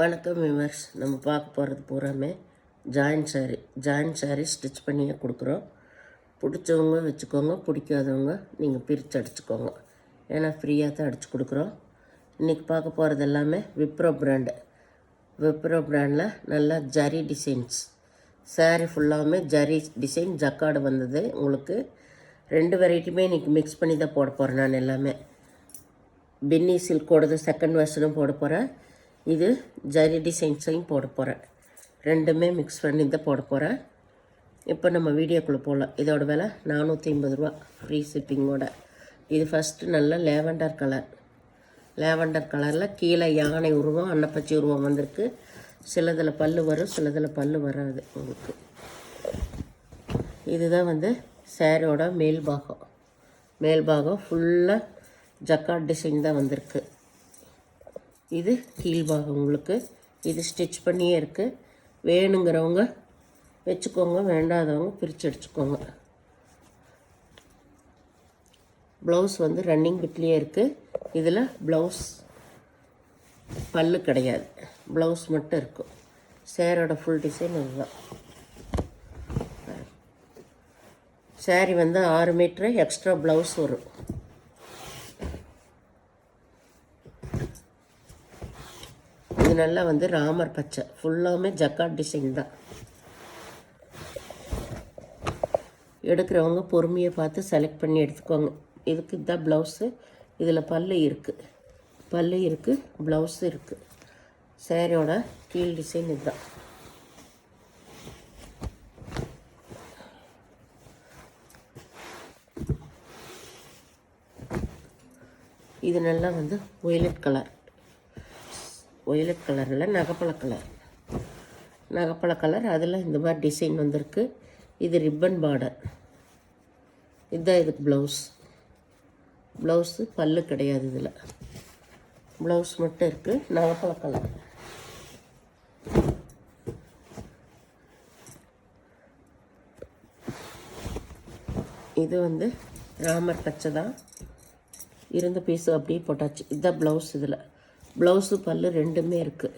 வணக்கம் விமர்ஸ். நம்ம பார்க்க போகிறது பூராமே ஜாயின் சாரீ ஸ்டிச் பண்ணியே கொடுக்குறோம். பிடிச்சவங்க வச்சுக்கோங்க, பிடிக்காதவங்க நீங்கள் பிரித்து அடிச்சுக்கோங்க. ஏன்னா ஃப்ரீயாக தான் அடித்து கொடுக்குறோம். இன்றைக்கி பார்க்க போகிறது எல்லாமே விப்ரோ பிராண்டில் நல்லா ஜரி டிசைன்ஸ். சாரீ ஃபுல்லாகவுமே ஜரி டிசைன் ஜக்கார்டு வந்தது. உங்களுக்கு 2 வெரைட்டியுமே இன்றைக்கி மிக்ஸ் பண்ணி தான் போட போகிறேன். நான் எல்லாமே பின்னி சில்கோடது செகண்ட் வெர்ஷனும் போட போகிறேன். இது ஜரி டிசைன்ஸையும் போட போகிறேன். ரெண்டுமே மிக்ஸ் பண்ணி தான் போட போகிறேன். இப்போ நம்ம வீடியோக்குள்ளே போகலாம். இதோட விலை 450 ரூபா ஃப்ரீ ஷிப்பிங்கோட. இது ஃபஸ்ட்டு நல்ல லேவண்டர் கலரில் கீழே யானை உருவம், அன்னப்பச்சி உருவம் வந்திருக்கு. சிலதில் பல்லு வரும், சிலதில் பல்லு வராது உங்களுக்கு. இதுதான் சாரியோட மேல் பாகம் ஃபுல்லாக ஜக்கார்ட் டிசைன் தான் வந்திருக்கு. இது கீழ்பாகம் உங்களுக்கு. இது ஸ்டிச் பண்ணியே இருக்குது. வேணுங்கிறவங்க வச்சுக்கோங்க, வேண்டாதவங்க பிரித்து அடிச்சுக்கோங்க. ப்ளவுஸ் ரன்னிங் பிட்லேயே இருக்குது. இதில் ப்ளவுஸ் பல்லு கிடையாது, ப்ளவுஸ் மட்டும் இருக்கும். சேரோட ஃபுல் டிசைன் இதுதான். சாரி 6 மீட்ரு எக்ஸ்ட்ரா ப்ளவுஸ் வரும். இது நல்லா ராமர் பச்சை, ஃபுல்லாமே ஜக்கார்ட் டிசைன் தான். எடுக்கிறவங்க பொறுமையை பார்த்து செலக்ட் பண்ணி எடுத்துக்கோங்க. இதுக்கு இதுதான் ப்ளவுஸு. இதில் பல்லு இருக்குது, ப்ளவுஸு இருக்குது. சேரீயோட கீழ் டிசைன் இதுதான். இது நல்லா ஒய்லட் கலரில் நகப்பழ கலர். அதில் இந்த மாதிரி டிசைன் வந்திருக்கு. இது ரிப்பன் பார்டர். இதுதான் இதுக்கு ப்ளவுஸு பல்லு கிடையாது. இதில் ப்ளவுஸ் மட்டும் இருக்குது. நகப்பழ கலர். இது ராமர் பச்சை தான். இருந்த பீஸு அப்படியே போட்டாச்சு. இதுதான் ப்ளவுஸ். இதில் ப்ளவுஸு பல்லு ரெண்டுமே இருக்குது.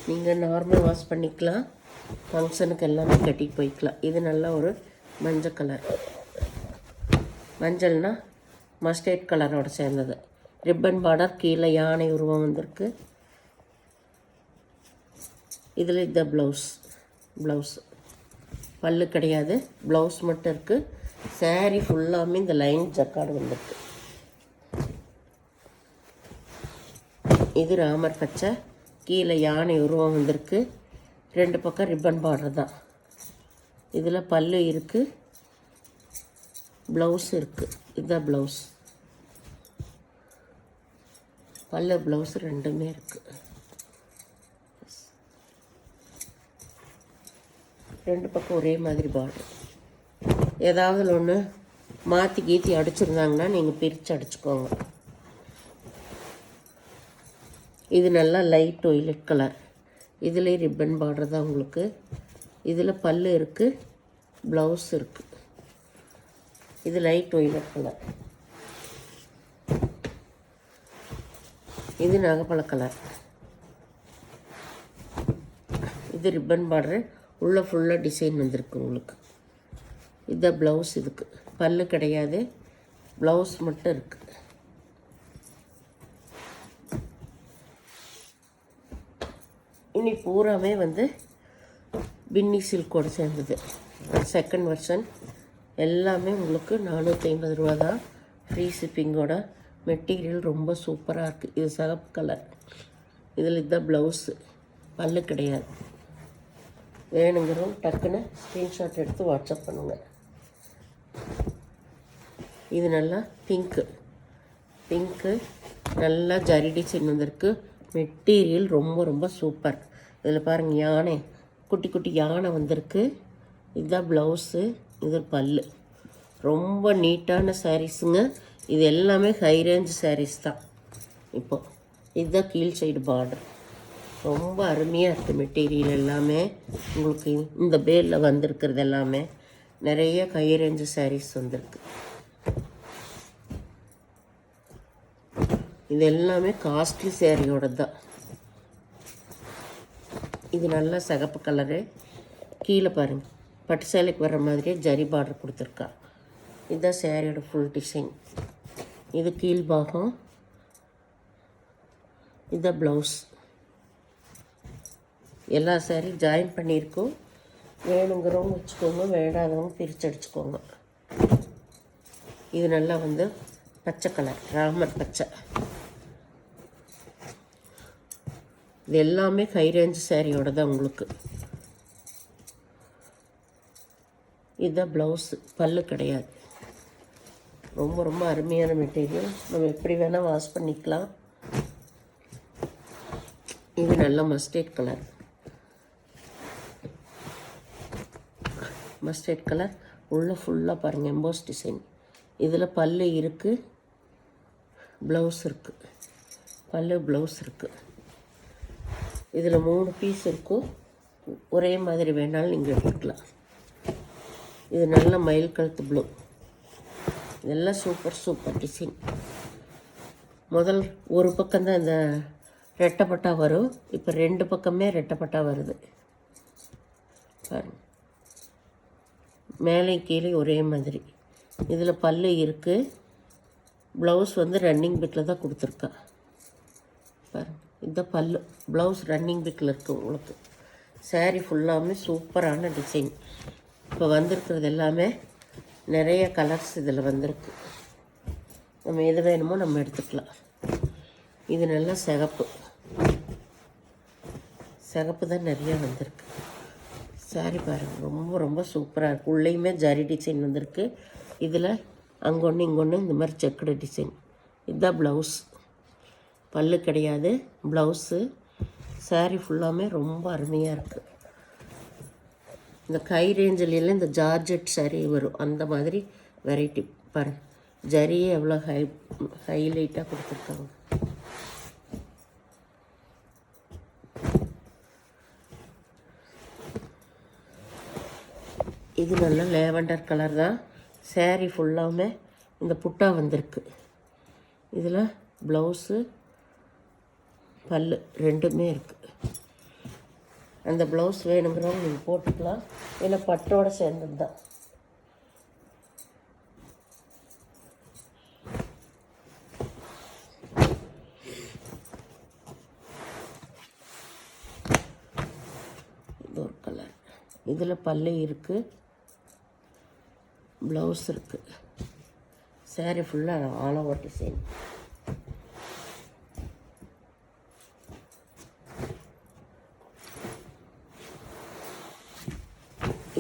நீங்கள் நார்மல் வாஷ் பண்ணிக்கலாம், ஃபங்க்ஷனுக்கு எல்லாமே கட்டிட்டு போய்க்கலாம். இது நல்லா ஒரு மஞ்சள் கலர். மஞ்சள்னா மஸ்டர்ட் கலரோட சேர்ந்தது. ரிப்பன் பார்டர், கீழே யானை உருவம் வந்திருக்கு. இதில் இந்த ப்ளவுஸ் பல்லு கிடையாது, ப்ளவுஸ் மட்டும் இருக்குது. சாரீ ஃபுல்லாமே இந்த லைன் ஜக்கார்டு வந்திருக்கு. இது ராமர் பச்சை, கீழே யானை உருவம் வந்திருக்கு. 2 பக்கம் ரிப்பன் பார்டர் தான். இதில் பல்லு இருக்குது, ப்ளவுஸ் இருக்குது. இதுதான் ப்ளவுஸ். பல்லு ப்ளவுஸ் ரெண்டுமே இருக்குது. 2 பக்கம் ஒரே மாதிரி பார்டர். ஏதாவது ஒன்று மாற்றி கீத்தி அடிச்சிருந்தாங்கன்னா நீங்கள் பிரித்து அடிச்சுக்கோங்க. இது நல்லா லைட் ஒய்லட் கலர். இதில் ரிப்பன் பார்டர் தான் உங்களுக்கு. இதில் பல்லு இருக்குது, ப்ளவுஸ் இருக்குது. இது லைட் ஒய்லட் கலர். இது நகப்பழ கலர். இது ரிப்பன் பார்டரு, உள்ளே ஃபுல்லாக டிசைன் வந்திருக்கு உங்களுக்கு. இதுதான் ப்ளவுஸ். இதுக்கு பல்லு கிடையாது, ப்ளவுஸ் மட்டும் இருக்குது. இனி பூராமே பின்னி சில்கோடு சேர்ந்தது. செகண்ட் வெர்ஷன் எல்லாமே உங்களுக்கு 450 ரூபா தான் ஃப்ரீ ஷிப்பிங்கோட. மெட்டீரியல் ரொம்ப சூப்பராக இருக்குது. இது சிகப்பு கலர். இதில் இதுதான் ப்ளவுஸு, பல்லு கிடையாது. வேணுங்கிறோம் டக்குன்னு ஸ்க்ரீன்ஷாட் எடுத்து வாட்ஸ்அப் பண்ணுங்கள். இது நல்லா பிங்க்கு நல்லா ஜரி டிசைன் வந்திருக்கு. மெட்டீரியல் ரொம்ப சூப்பர். இதில் பாருங்கள், யானை, குட்டி யானை வந்திருக்கு. இதுதான் ப்ளவுஸு, இது பல்லு. ரொம்ப நீட்டான சாரீஸுங்க. இது எல்லாமே ஹை ரேஞ்ச் சாரீஸ் தான். இப்போது இதுதான் கீழ் சைடு பார்டர். ரொம்ப அருமையாக இருக்குது. மெட்டீரியல் எல்லாமே உங்களுக்கு இந்த பேரில் வந்திருக்கிறது எல்லாமே நிறைய ஹை ரேஞ்ச் சாரீஸ் வந்திருக்கு. இது எல்லாமே காஸ்ட்லி சேரீயோட தான். இது நல்லா சிகப்பு கலரு. கீழே பாருங்கள், பட்டு சேலைக்கு வர்ற மாதிரியே ஜரி பார்டர் கொடுத்துருக்கா. இதுதான் சேரீயோட ஃபுல் டிசைன். இது கீழ்பாகம், இதுதான் ப்ளவுஸ். எல்லா சேரீ ஜாயின் பண்ணியிருக்கோம். வேணுங்கிறவங்க வச்சுக்கோங்க, வேண்டாதவங்க பிரித்து அடிச்சுக்கோங்க. இது நல்லா வந்து பச்சை கலர், ராமர் பச்சை. இது எல்லாமே ஹை ரேஞ்ச் சேரீயோட தான் உங்களுக்கு. இதுதான் ப்ளவுஸு, பல்லு கிடையாது. ரொம்ப ரொம்ப அருமையான மெட்டீரியல். நம்ம எப்படி வேணால் வாஷ் பண்ணிக்கலாம். இது நல்ல மஸ்டர்ட் கலர். மஸ்டர்ட் கலர் உள்ள ஃபுல்லாக பாருங்கள் எம்போஸ் டிசைன். இதில் பல்லு இருக்குது, ப்ளவுஸ் இருக்குது. பல்லு ப்ளவுஸ் இருக்குது. இதில் 3 பீஸ் இருக்கும். ஒரே மாதிரி வேணாலும் நீங்கள் எடுத்துக்கலாம். இது நல்ல மயில் கழுத்து ப்ளூ. இதெல்லாம் சூப்பர் டிசைன். முதல் ஒரு பக்கம்தான் இந்த ரெட்டைப்பட்டா வரும். இப்போ 2 பக்கமே ரெட்டைப்பட்டா வருது பாருங்கள். மேலே கீழே ஒரே மாதிரி. இதில் பல்லு இருக்குது. ப்ளவுஸ் வந்து ரன்னிங் பிட்டில் தான் கொடுத்துருக்கா பாருங்கள். இந்த பல்லு, ப்ளவுஸ் ரன்னிங் பிட்டில் இருக்குது உங்களுக்கு. சேரீ ஃபுல்லாமே சூப்பரான டிசைன். இப்போ வந்திருக்கிறது எல்லாமே நிறைய கலர்ஸ் இதில் வந்திருக்கு. நம்ம எது வேணுமோ நம்ம எடுத்துக்கலாம். இது நல்லா சிகப்பு தான் நிறையா வந்திருக்கு. சாரி பாருங்கள், ரொம்ப ரொம்ப சூப்பராக இருக்குது. உள்ளேயுமே ஜரி டிசைன் வந்திருக்கு. இதில் அங்கொன்று இங்கொன்று இந்த மாதிரி செக்குடு டிசைன். இதுதான் ப்ளவுஸ். பல்லு கிடையாது, ப்ளவுஸு. சாரி ஃபுல்லாமே ரொம்ப அருமையாக இருக்குது. இந்த கை ரேஞ்சிலாம் இந்த ஜார்ஜெட் சாரி வரும், அந்த மாதிரி வெரைட்டி பாருங்கள். ஜரியே எவ்வளோ ஹைலைட்டாக கொடுத்துருக்காங்க. இது நல்ல லேவண்டர் கலர் தான். சேரீ ஃபுல்லாமே இந்த புட்டா வந்திருக்கு. இதில் ப்ளவுஸு பல்லு ரெண்டுமே இருக்குது. அந்த ப்ளவுஸ் வேணுங்கிறவங்க நீங்கள் போட்டுக்கலாம். இல்லை பட்டோடு சேர்ந்தது தான். இது ஒரு கலர். இதில் பல்லு இருக்குது, ப்ளவுஸ் இருக்குது. சேரீ ஃபுல்லாக ஆல் ஓவர் டிசைன்.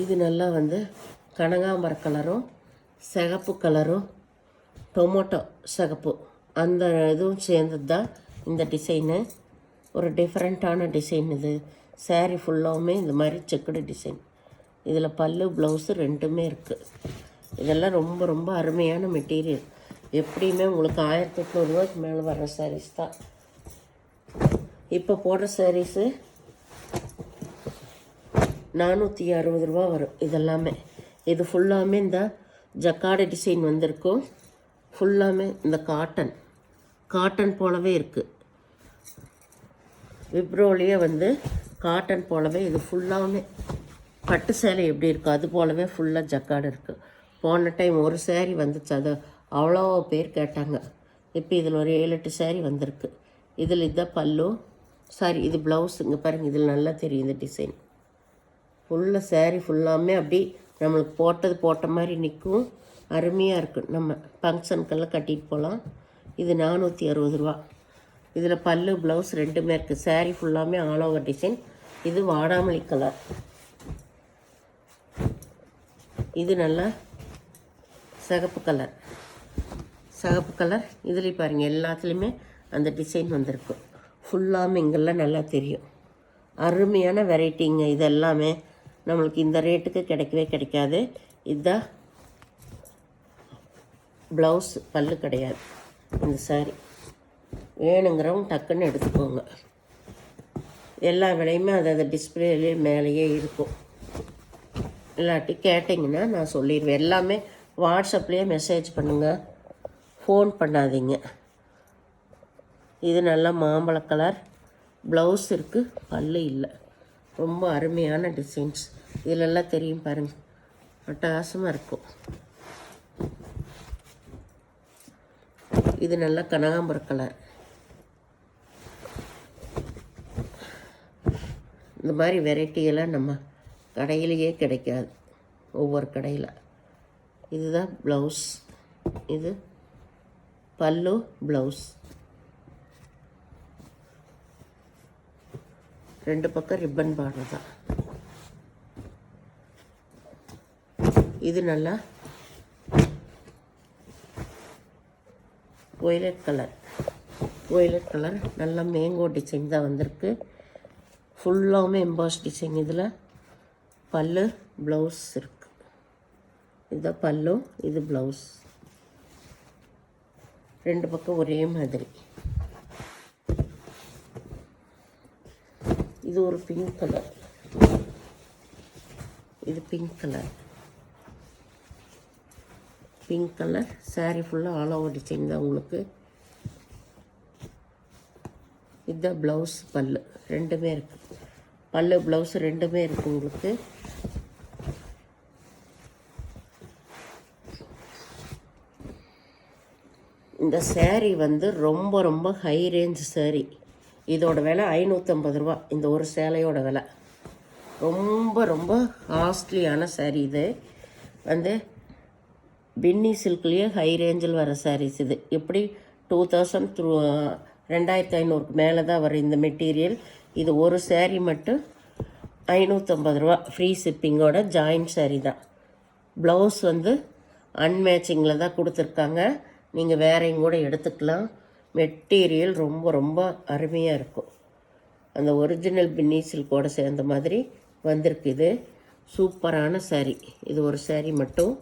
இது நல்லா வந்து கனகாம்பர கலரும் சிகப்பு கலரும் டொமேட்டோ சிகப்பு அந்த இதுவும் சேர்ந்தது தான் இந்த டிசைனு. ஒரு டிஃப்ரெண்ட்டான டிசைன் இது. சேரீ ஃபுல்லாகவுமே இந்த மாதிரி செக்குடு டிசைன். இதில் பல்லு ப்ளவுஸு ரெண்டுமே இருக்குது. இதெல்லாம் ரொம்ப ரொம்ப அருமையான மெட்டீரியல். எப்படியுமே உங்களுக்கு 1800 ரூபாய்க்கு மேலே வர்ற சாரீஸ் தான். இப்போ போடுற சாரீஸு 460 ரூபா வரும் இதெல்லாமே. இது ஃபுல்லாமே இந்த ஜக்காடு டிசைன் வந்திருக்கும். ஃபுல்லாமே இந்த காட்டன் போலவே இருக்குது. விப்ரோலேயே வந்து காட்டன் போலவே இது ஃபுல்லாமே பட்டு சேலை எப்படி இருக்கும் அது போலவே ஃபுல்லாக ஜக்காடு இருக்குது. போன டைம் ஒரு சேரீ வந்துச்சு, அது அவ்வளோ பேர் கேட்டாங்க. இப்போ இதில் ஒரு 7-8 சேரீ வந்திருக்கு. இதில் இதுதான் பல்லு, சாரி இது ப்ளவுஸ். இங்கே பாருங்கள், இதில் நல்லா தெரியும் இந்த டிசைன். ஃபுல்லாக சேரீ ஃபுல்லாமே அப்படி நம்மளுக்கு போட்ட மாதிரி நிற்கும். அருமையாக இருக்குது. நம்ம ஃபங்க்ஷனுக்கெல்லாம் கட்டிட்டு போகலாம். இது 460 ரூபா. இதில் பல்லு ப்ளவுஸ் ரெண்டுமே இருக்குது. சேரீ ஃபுல்லாமே ஆல் ஓவர் டிசைன். இது வாடாமல்லி கலர். இது நல்லா சிகப்பு கலர். இதுலேயும் பாருங்கள் எல்லாத்துலேயுமே அந்த டிசைன் வந்திருக்கு. ஃபுல்லாமே இங்கெல்லாம் நல்லா தெரியும். அருமையான வெரைட்டிங்க. இது எல்லாமே நம்மளுக்கு இந்த ரேட்டுக்கு கிடைக்காது. இதுதான் ப்ளவுஸ், பல்லு கிடையாது இந்த சாரீ. வேணுங்கிறவங்க டக்குன்னு எடுத்துக்கோங்க. எல்லா விலையுமே அது டிஸ்பிளேலே மேலேயே இருக்கும். இல்லாட்டி கேட்டிங்கன்னா நான் சொல்லிடுவேன். எல்லாமே வாட்ஸ்அப்லேயே மெசேஜ் பண்ணுங்கள், ஃபோன் பண்ணாதீங்க. இது நல்லா மாம்பழ கலர். ப்ளவுஸ் இருக்குது, பல்லு இல்லை. ரொம்ப அருமையான டிசைன்ஸ். இதிலெல்லாம் தெரியும் பாருங்கள், அட்டகாசமாக இருக்கும். இது நல்லா கனகாம்பர கலர். இந்த மாதிரி வெரைட்டியெல்லாம் நம்ம கடையிலேயே கிடைக்காது, ஒவ்வொரு கடையில். இதுதான் ப்ளவுஸ். இது பல்லு, ப்ளவுஸ். 2 பக்கம் ரிப்பன் பார்டர் தான். இது நல்லா ஒய்லட் கலர். நல்லா மேங்கோ டிசைன் தான் வந்திருக்கு. ஃபுல்லாகவுமே எம்பாஸ் டிசைன். இதில் பல்லு, ப்ளவுஸ் இருக்குது. இதுதான் பல்லு, இது ப்ளவுஸ். 2 பக்கம் ஒரே மாதிரி. இது ஒரு பிங்க் கலர். இது பிங்க் கலர். சாரீ ஃபுல்லாக ஆல் ஓவர் டிசைன் தான் உங்களுக்கு. இதுதான் ப்ளவுஸ், பல்லு ரெண்டுமே இருக்குது. பல்லு, ப்ளவுஸ் ரெண்டுமே இருக்குது உங்களுக்கு. இந்த சேரீ வந்து ரொம்ப ரொம்ப ஹை ரேஞ்ச் சேரீ. இதோட விலை 550 ரூபா. இந்த ஒரு சேலையோட விலை ரொம்ப ரொம்ப காஸ்ட்லியான சேரீ. இது வந்து பின்னி சில்க்லேயே ஹை ரேஞ்சில் வர சாரீஸ். இது எப்படி 2000 2500க்கு மேலே தான் வரும் இந்த மெட்டீரியல். இது ஒரு சேரீ மட்டும் 550 ரூபா, ஃப்ரீ ஷிப்பிங்கோட. ஜாயின்ட் சேரீ தான். ப்ளவுஸ் வந்து அன்மேட்சிங்கில் தான் கொடுத்துருக்காங்க. நீங்கள் வேறையும் கூட எடுத்துக்கலாம். மெட்டீரியல் ரொம்ப ரொம்ப அருமையாக இருக்கும். அந்த ஒரிஜினல் பின்னி சில்கோட சேர்ந்த மாதிரி வந்திருக்கு. இது சூப்பரான சேரீ. இது ஒரு சேரீ மட்டும்.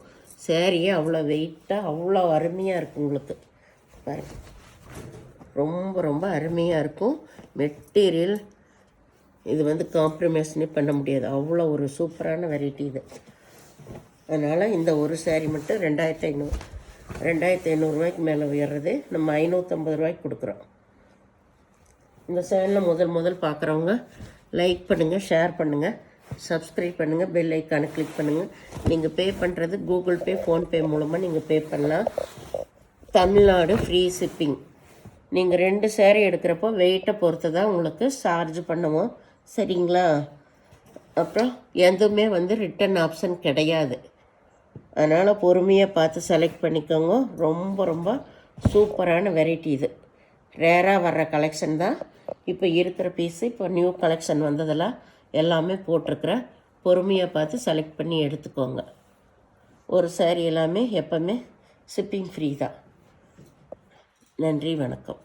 சேரீயே அவ்வளோ வெயிட்டாக அவ்வளோ அருமையாக இருக்கும் உங்களுக்கு. பாருங்க, ரொம்ப ரொம்ப அருமையாக இருக்கும் மெட்டீரியல். இது வந்து காம்ப்ரமைஸ்னே பண்ண முடியாது, அவ்வளோ ஒரு சூப்பரான வெரைட்டி இது. அதனால் இந்த ஒரு சேரீ மட்டும் 2500 ரூபாய்க்கு மேலே உயர்றது. நம்ம 550 ரூபாய்க்கு கொடுக்குறோம். இந்த சேனலில் முதல் பார்க்குறவங்க லைக் பண்ணுங்கள், ஷேர் பண்ணுங்கள், சப்ஸ்கிரைப் பண்ணுங்கள், பெல் ஐக்கானை கிளிக் பண்ணுங்கள். நீங்கள் பே பண்ணுறது கூகுள் பே, ஃபோன்பே மூலமாக நீங்கள் பே பண்ணலாம். Tamil Nadu free shipping. நீங்கள் 2 சேரீ எடுக்கிறப்போ வெயிட்டை பொறுத்து தான் உங்களுக்கு சார்ஜ் பண்ணுவோம், சரிங்களா? அப்புறம் எதுவுமே வந்து ரிட்டன் ஆப்ஷன் கிடையாது. அதனால் பொறுமையாக பார்த்து செலக்ட் பண்ணிக்கோங்க. ரொம்ப ரொம்ப சூப்பரான வெரைட்டி இது. ரேராக வர்ற கலெக்ஷன் தான். இப்போ இருக்கிற பீஸு, இப்போ நியூ கலெக்ஷன் வந்ததெல்லாம் எல்லாமே போட்டிருக்கிறேன். பொறுமையாக பார்த்து செலக்ட் பண்ணி எடுத்துக்கோங்க. ஒரு சாரீ எல்லாமே எப்போவுமே ஷிப்பிங் ஃப்ரீ தான். நன்றி, வணக்கம்.